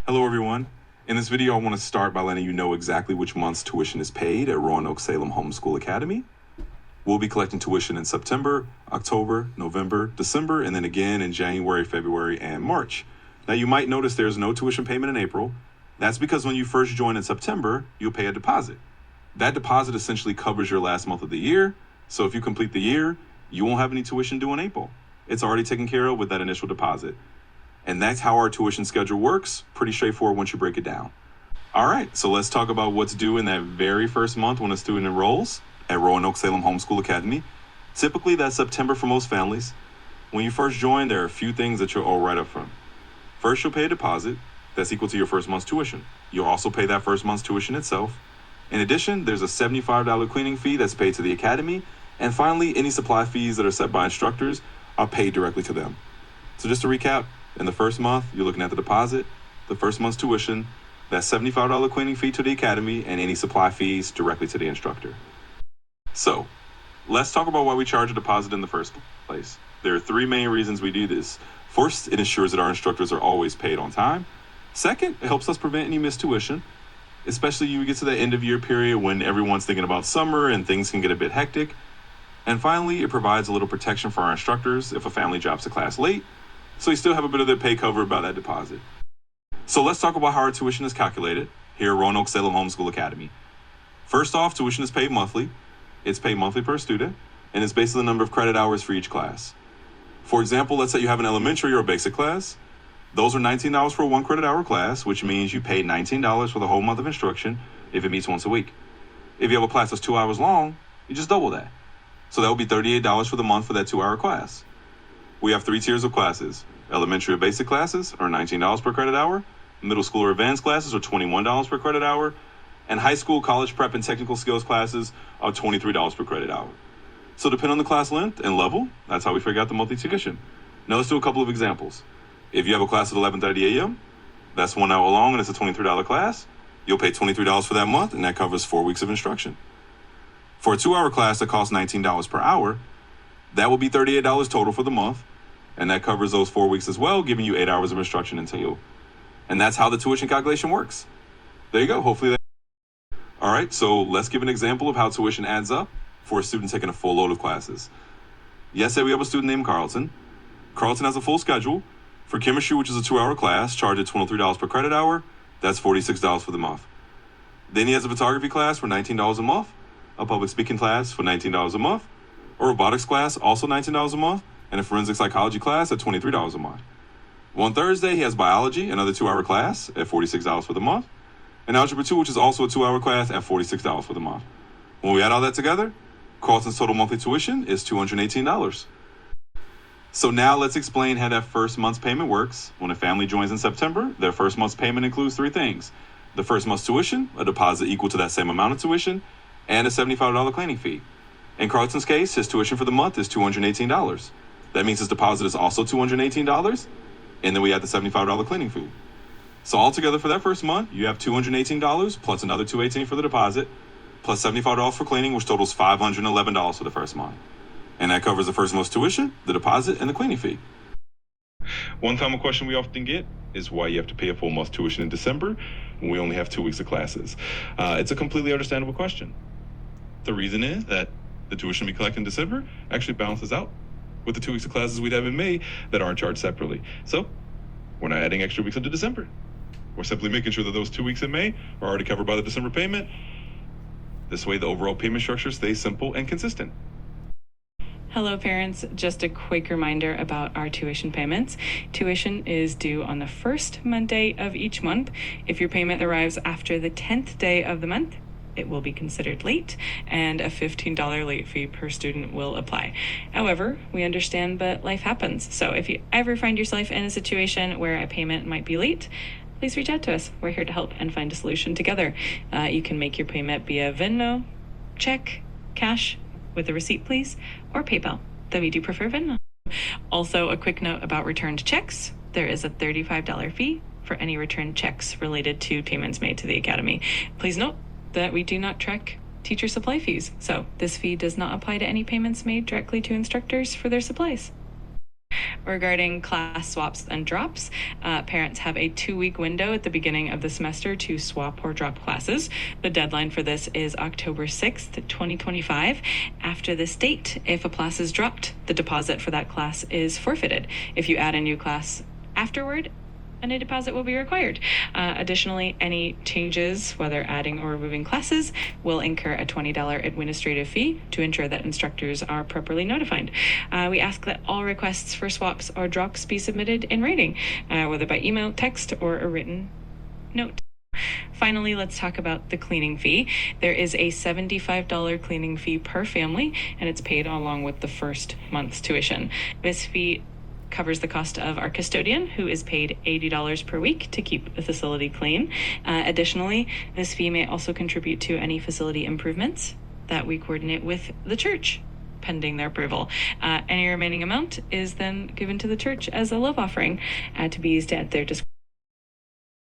Hello everyone. In this video, I want to start by letting you know exactly which month's tuition is paid at Roanoke Salem Homeschool Academy. We'll be collecting tuition in September, October, November, December, and then again in January, February, and March. Now you might notice there's no tuition payment in April. That's because when you first join in September, you'll pay a deposit. That deposit essentially covers your last month of the year. So if you complete the year, you won't have any tuition due in April. It's already taken care of with that initial deposit. And that's how our tuition schedule works. Pretty straightforward once you break it down. All right, so let's talk about what's due in that very first month when a student enrolls at Roanoke Salem Homeschool Academy. Typically, that's September for most families. When you first join, there are a few things that you'll owe right up front. First, you'll pay a deposit that's equal to your first month's tuition. You'll also pay that first month's tuition itself. In addition, there's a $75 cleaning fee that's paid to the academy. And finally, any supply fees that are set by instructors are paid directly to them. So just to recap, in the first month, you're looking at the deposit, the first month's tuition, that $75 cleaning fee to the academy, and any supply fees directly to the instructor. So, let's talk about why we charge a deposit in the first place. There are three main reasons we do this. First, it ensures that our instructors are always paid on time. Second, it helps us prevent any missed tuition, especially you get to the end of year period when everyone's thinking about summer and things can get a bit hectic. And finally, it provides a little protection for our instructors if a family drops a class late, so you still have a bit of their pay covered by that deposit. So let's talk about how our tuition is calculated here at Roanoke Salem Homeschool Academy. First off, tuition is paid monthly. It's paid monthly per student, and it's based on the number of credit hours for each class. For example, let's say you have an elementary or a basic class. Those are $19 for a 1 credit hour class, which means you pay $19 for the whole month of instruction if it meets once a week. If you have a class that's 2 hours long, you just double that. So that would be $38 for the month for that 2-hour class. We have 3 tiers of classes. Elementary or basic classes are $19 per credit hour. Middle school or advanced classes are $21 per credit hour. And high school, college prep, and technical skills classes are $23 per credit hour. So depending on the class length and level, that's how we figure out the monthly tuition. Now let's do a couple of examples. If you have a class at 11:30 a.m., that's 1 hour long and it's a $23 class, you'll pay $23 for that month, and that covers 4 weeks of instruction. For a 2-hour class that costs $19 per hour, that will be $38 total for the month, and that covers those 4 weeks as well, giving you 8 hours of instruction in total. And that's how the tuition calculation works. There you go. Hopefully that. All right, so let's give an example of how tuition adds up for a student taking a full load of classes. Yesterday we have a student named Carlton. Carlton has a full schedule. For chemistry, which is a 2-hour class, charged at $23 per credit hour. That's $46 for the month. Then he has a photography class for $19 a month, a public speaking class for $19 a month, a robotics class, also $19 a month, and a forensic psychology class at $23 a month. On Thursday, he has biology, another 2-hour class at $46 for the month, and algebra 2, which is also a 2-hour class at $46 for the month. When we add all that together, Carlton's total monthly tuition is $218. So now let's explain how that first month's payment works. When a family joins in September, their first month's payment includes 3 things. The first month's tuition, a deposit equal to that same amount of tuition, and a $75 cleaning fee. In Carlton's case, his tuition for the month is $218. That means his deposit is also $218, and then we add the $75 cleaning fee. So altogether for that first month, you have $218 plus another $218 for the deposit, plus $75 for cleaning, which totals $511 for the first month. And that covers the first month's tuition, the deposit, and the cleaning fee. One common question we often get is why you have to pay a full month's tuition in December when we only have 2 weeks of classes. It's a completely understandable question. The reason is that the tuition we collect in December actually balances out with the 2 weeks of classes we'd have in May that aren't charged separately. So we're not adding extra weeks into December. We're simply making sure that those 2 weeks in May are already covered by the December payment. This way the overall payment structure stays simple and consistent. Hello parents, just a quick reminder about our tuition payments. Tuition is due on the first Monday of each month. If your payment arrives after the 10th day of the month, it will be considered late, and a $15 late fee per student will apply. However, we understand that life happens. So if you ever find yourself in a situation where a payment might be late, please reach out to us. We're here to help and find a solution together. You can make your payment via Venmo, check, cash, with a receipt please, or PayPal, though we do prefer Venmo. Also, a quick note about returned checks. There is a $35 fee for any returned checks related to payments made to the Academy. Please note that we do not track teacher supply fees, so this fee does not apply to any payments made directly to instructors for their supplies. Regarding class swaps and drops, parents have a 2-week window at the beginning of the semester to swap or drop classes. The deadline for this is October 6th, 2025. After this date, if a class is dropped, the deposit for that class is forfeited. If you add a new class afterward, a new deposit will be required. Additionally, any changes, whether adding or removing classes, will incur a $20 administrative fee to ensure that instructors are properly notified. We ask that all requests for swaps or drops be submitted in writing, whether by email, text, or a written note. Finally, let's talk about the cleaning fee. There is a $75 cleaning fee per family, and it's paid along with the first month's tuition. This fee covers the cost of our custodian, who is paid $80 per week to keep the facility clean. Additionally, this fee may also contribute to any facility improvements that we coordinate with the church, pending their approval. Any remaining amount is then given to the church as a love offering to be used at their discretion.